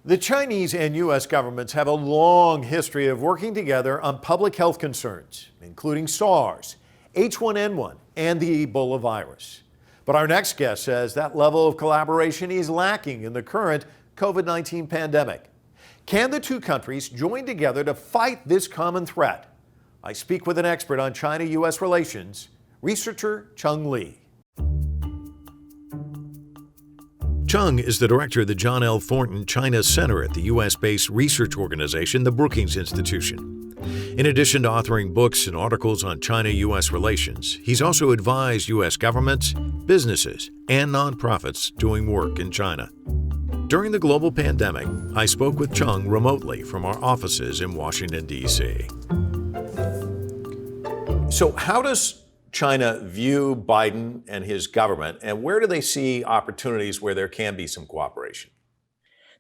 The Chinese and U.S. governments have a long history of working together on public health concerns, including SARS, H1N1, and the Ebola virus. But our next guest says that level of collaboration is lacking in the current COVID-19 pandemic. Can the two countries join together to fight this common threat? I speak with an expert on China-U.S. relations, researcher Cheng Li. Cheng is the director of the John L. Thornton China Center at the U.S.-based research organization, the Brookings Institution. In addition to authoring books and articles on China-U.S. relations, he's also advised U.S. governments, businesses, and nonprofits doing work in China. During the global pandemic, I spoke with Cheng remotely from our offices in Washington, D.C. So how does China view Biden and his government, and where do they see opportunities where there can be some cooperation?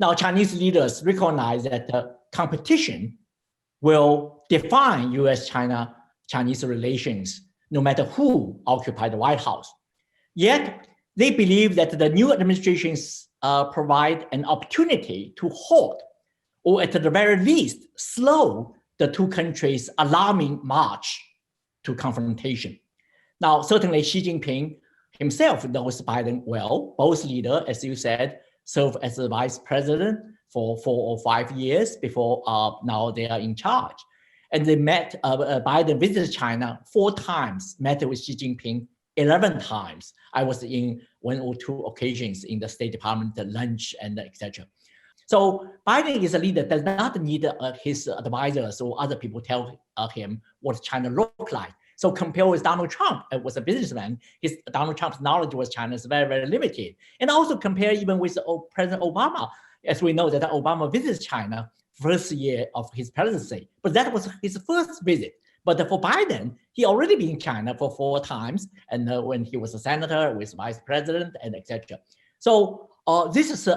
Now, Chinese leaders recognize that the competition will define U.S.-Chinese relations, no matter who occupies the White House. Yet, they believe that the new administrations provide an opportunity to halt, or at the very least, slow the two countries' alarming march to confrontation. Now, certainly Xi Jinping himself knows Biden well. Both leaders, as you said, served as the vice president for 4 or 5 years before now they are in charge. And they met, Biden visited China 4 times, met with Xi Jinping 11 times. I was in 1 or 2 occasions in the State Department, the lunch and etc. So Biden is a leader, does not need his advisors or other people tell him what China looks like. So compared with Donald Trump, was a businessman, Donald Trump's knowledge was China is very, very limited. And also compare even with President Obama, as we know that Obama visited China first year of his presidency, but that was his first visit. But for Biden, he already been in China for 4 times, and when he was a senator, was vice president, and etc. So this is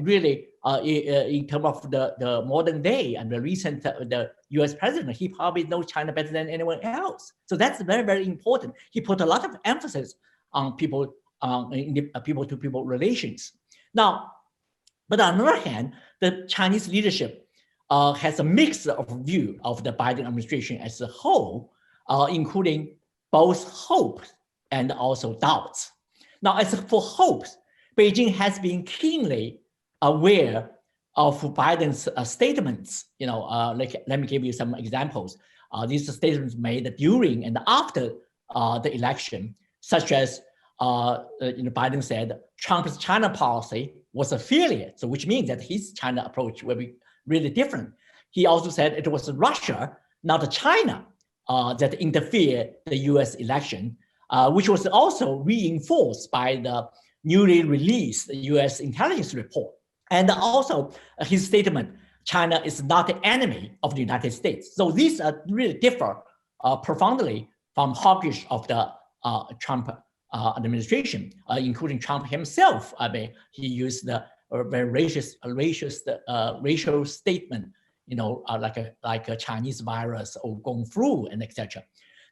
really, in terms of the modern day and the recent, the U.S. president, he probably knows China better than anyone else. So that's very, very important. He put a lot of emphasis on people, people-to-people relations. Now, but on the other hand, the Chinese leadership has a mix of view of the Biden administration as a whole, including both hopes and also doubts. Now, as for hopes, Beijing has been keenly aware of Biden's statements. Let me give you some examples. These statements made during and after the election, such as Biden said Trump's China policy was a failure, so which means that his China approach will be really different. He also said it was Russia, not China, that interfered the U.S. election, which was also reinforced by the newly released U.S. intelligence report. And also his statement, China is not the enemy of the United States. So these really differ profoundly from hawkish of the Trump administration, including Trump himself. I mean, he used the very racial statement, like a Chinese virus or Gong flu and etc.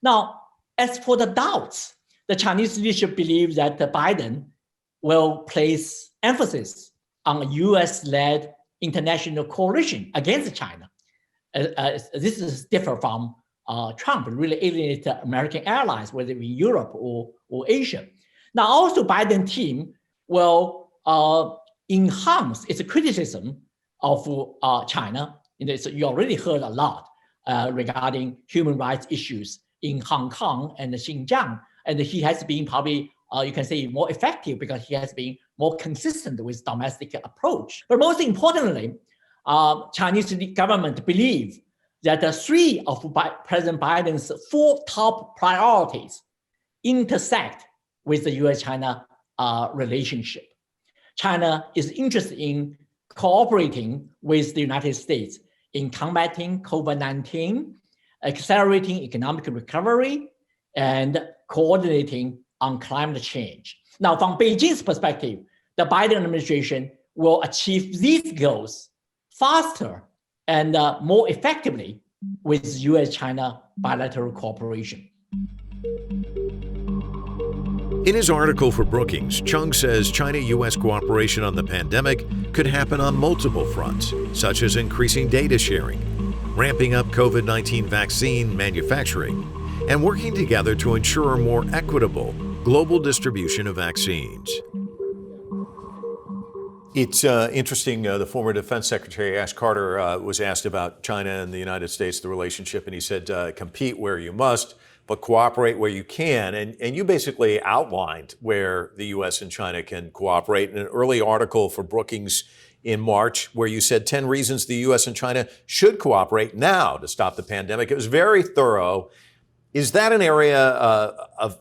Now, as for the doubts, the Chinese leadership believes that Biden will place emphasis on a U.S.-led international coalition against China. This is different from Trump, really alienated American allies, whether in Europe or Asia. Now, also Biden team will enhance its criticism of China. So you already heard a lot regarding human rights issues in Hong Kong and Xinjiang, and he has been probably you can say more effective because he has been more consistent with domestic approach. But most importantly, Chinese government believe that the 3 of President Biden's 4 top priorities intersect with the U.S.-China relationship. China is interested in cooperating with the United States in combating COVID-19, accelerating economic recovery, and coordinating on climate change. Now, from Beijing's perspective, the Biden administration will achieve these goals faster and more effectively with U.S.-China bilateral cooperation. In his article for Brookings, Cheng says China-U.S. cooperation on the pandemic could happen on multiple fronts, such as increasing data sharing, ramping up COVID-19 vaccine manufacturing, and working together to ensure a more equitable global distribution of vaccines. It's interesting, the former Defense Secretary Ash Carter was asked about China and the United States, the relationship, and he said, compete where you must, but cooperate where you can. And you basically outlined where the U.S. and China can cooperate in an early article for Brookings in March, where you said 10 reasons the U.S. and China should cooperate now to stop the pandemic. It was very thorough. Is that an area of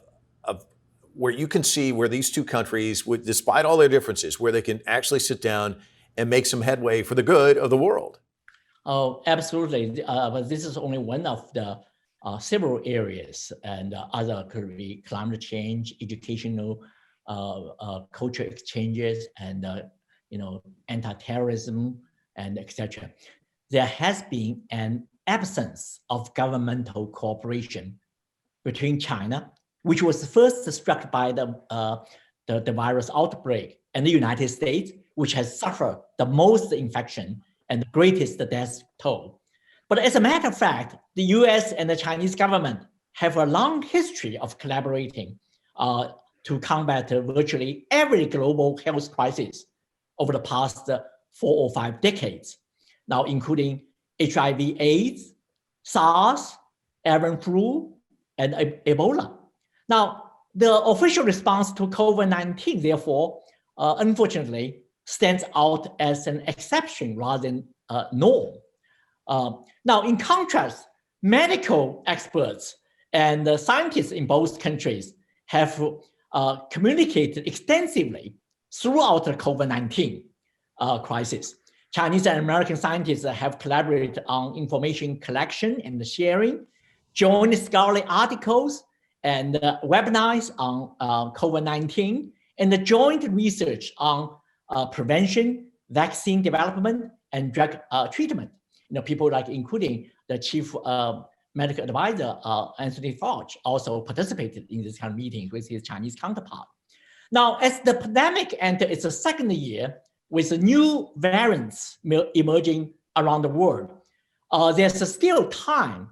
where you can see where these two countries, despite all their differences, where they can actually sit down and make some headway for the good of the world? Oh, absolutely. But this is only one of the several areas, and other could be climate change, educational, culture exchanges, and anti-terrorism, and etc. There has been an absence of governmental cooperation between China, which was first struck by the virus outbreak, and the United States, which has suffered the most infection and the greatest death toll. But as a matter of fact, the US and the Chinese government have a long history of collaborating to combat virtually every global health crisis over the past 4 or 5 decades, now including HIV/AIDS, SARS, avian flu, and Ebola. Now, the official response to COVID-19, therefore, unfortunately, stands out as an exception rather than norm. Now, in contrast, medical experts and scientists in both countries have communicated extensively throughout the COVID-19 crisis. Chinese and American scientists have collaborated on information collection and sharing, joint scholarly articles, and webinars on COVID-19, and the joint research on prevention, vaccine development, and drug treatment. People like, including the chief medical advisor, Anthony Fauci, also participated in this kind of meetings with his Chinese counterpart. Now, as the pandemic entered its second year, with new variants emerging around the world, there's still time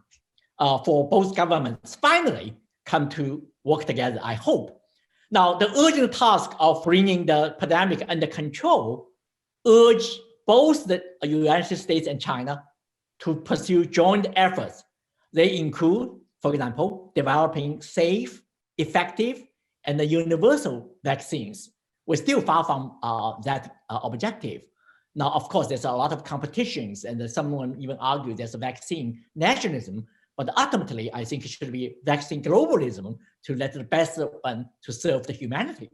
for both governments finally come to work together, I hope. Now, the urgent task of bringing the pandemic under control urge both the United States and China to pursue joint efforts. They include, for example, developing safe, effective, and universal vaccines. We're still far from that objective. Now, of course, there's a lot of competitions, and someone even argued there's a vaccine nationalism, but ultimately, I think it should be vaccine globalism to let the best one to serve the humanity.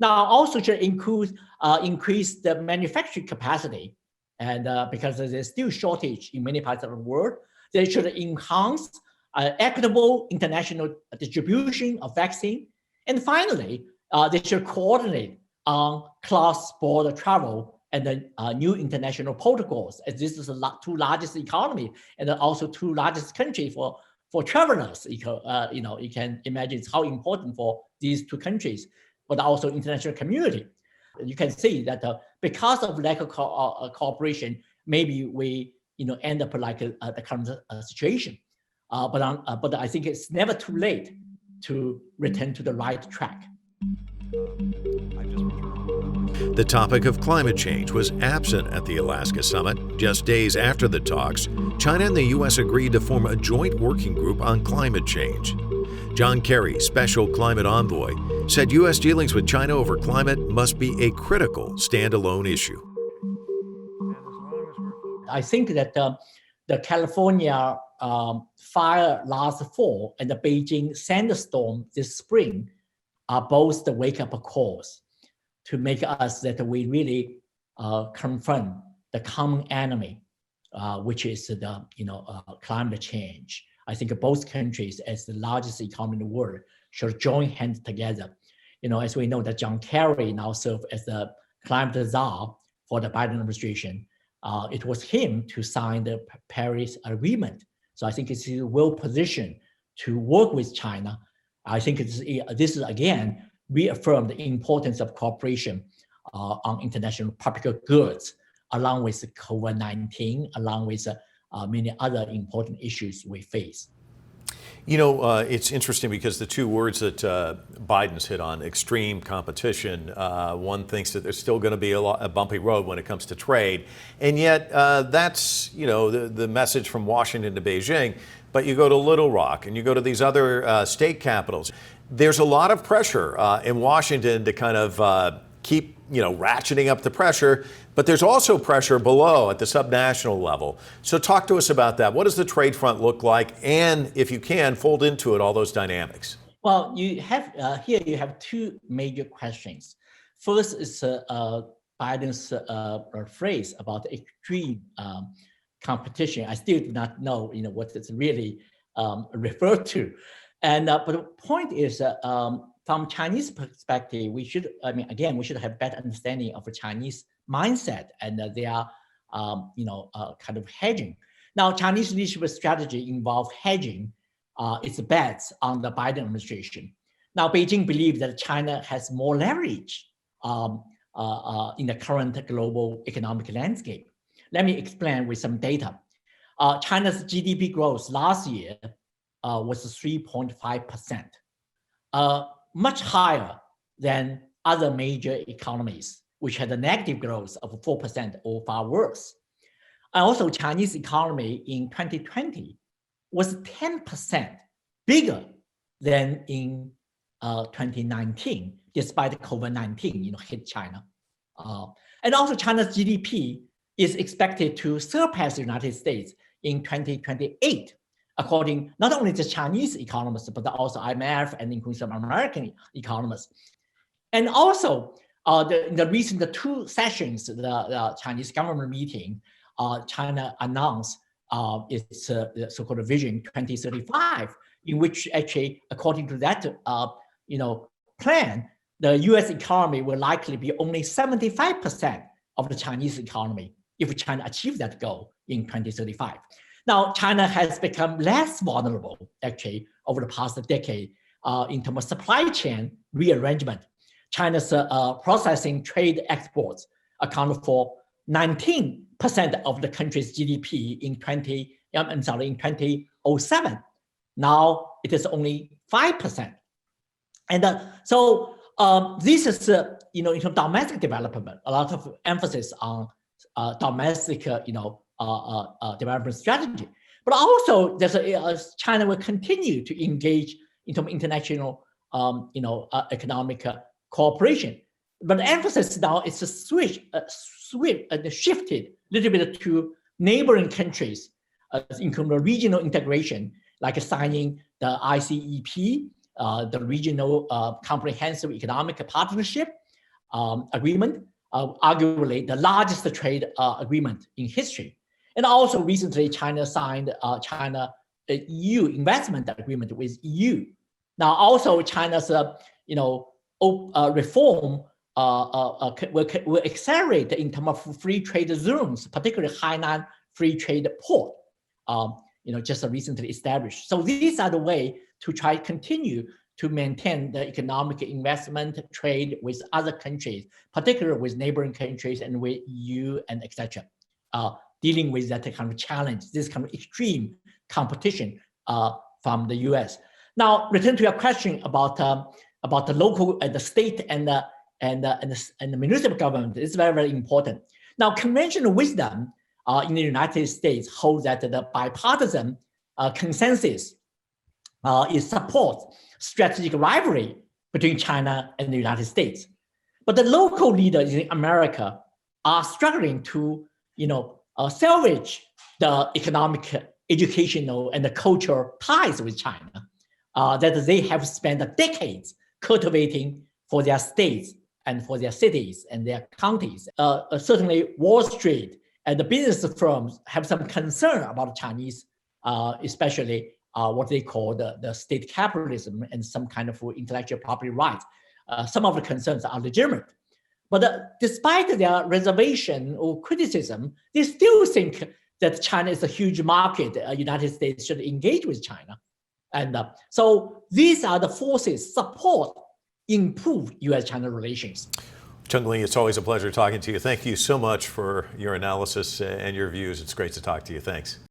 Now, also should include increase the manufacturing capacity, and because there's still shortage in many parts of the world, they should enhance equitable international distribution of vaccine. And finally, they should coordinate on cross-border travel and the new international protocols, as this is the two largest economy and also two largest countries for travelers. You can imagine how important for these two countries, but also international community. You can see that because of lack of cooperation, maybe we end up like the current situation. But I think it's never too late to return to the right track. The topic of climate change was absent at the Alaska summit. Just days after the talks, China and the U.S. agreed to form a joint working group on climate change. John Kerry, special climate envoy, said U.S. dealings with China over climate must be a critical standalone issue. I think that the California fire last fall and the Beijing sandstorm this spring are both the wake-up calls to make us that we really confront the common enemy, which is the climate change. I think both countries, as the largest economy in the world, should join hands together. As we know that John Kerry now serves as the climate czar for the Biden administration. It was him to sign the Paris Agreement. So I think it's well positioned to work with China. I think this is again reaffirmed the importance of cooperation on international public goods, along with COVID-19, along with many other important issues we face. You know, it's interesting because the two words that Biden's hit on, extreme competition, one thinks that there's still going to be a bumpy road when it comes to trade. And yet that's, you know, the message from Washington to Beijing. But you go to Little Rock and you go to these other state capitals. There's a lot of pressure in Washington to kind of keep, you know, ratcheting up the pressure. But there's also pressure below at the subnational level. So talk to us about that. What does the trade front look like? And if you can, fold into it all those dynamics. Well, you have here you have two major questions. First is Biden's phrase about extreme competition. I still do not know, you know, what it's really referred to. And but the point is, from Chinese perspective, we should, we should have better understanding of the Chinese mindset and their, kind of hedging. Now, Chinese leadership strategy involves hedging its bets on the Biden administration. Now, Beijing believes that China has more leverage in the current global economic landscape. Let me explain with some data. China's GDP growth last year was 3.5%. Much higher than other major economies, which had a negative growth of 4% or far worse. And also, Chinese economy in 2020 was 10% bigger than in 2019, despite COVID-19, hit China. And also, China's GDP is expected to surpass the United States in 2028. According not only to Chinese economists, but also IMF and including some American economists. And also, in the recent two sessions, the Chinese government meeting, China announced its so-called Vision 2035, in which actually, according to that plan, the U.S. economy will likely be only 75% of the Chinese economy if China achieves that goal in 2035. Now, China has become less vulnerable, actually, over the past decade in terms of supply chain rearrangement. China's processing trade exports accounted for 19% of the country's GDP in 2007. Now, it is only 5%. And so this is, in terms of domestic development, a lot of emphasis on domestic, development strategy. But also, China will continue to engage in terms of international, economic cooperation. But the emphasis now is to shifted a little bit to neighboring countries, including regional integration, like signing the ICEP, the Regional Comprehensive Economic Partnership Agreement, arguably the largest trade agreement in history. And also recently, China signed EU investment agreement with EU. Now, also China's reform will accelerate in terms of free trade zones, particularly Hainan Free Trade Port, just recently established. So these are the way to try to continue to maintain the economic investment trade with other countries, particularly with neighboring countries and with EU and etc. Dealing with that kind of challenge, this kind of extreme competition from the U.S. Now, return to your question about the local, the state, and the municipal government. It's very, very important. Now, conventional wisdom in the United States holds that the bipartisan consensus is support strategic rivalry between China and the United States. But the local leaders in America are struggling to, salvage the economic, educational, and the cultural ties with China that they have spent decades cultivating for their states and for their cities and their counties. Certainly, Wall Street and the business firms have some concern about Chinese, especially what they call the state capitalism and some kind of intellectual property rights. Some of the concerns are legitimate. But despite their reservation or criticism, they still think that China is a huge market. United States should engage with China. And so these are the forces support improve U.S.-China relations. Cheng Li, it's always a pleasure talking to you. Thank you so much for your analysis and your views. It's great to talk to you. Thanks.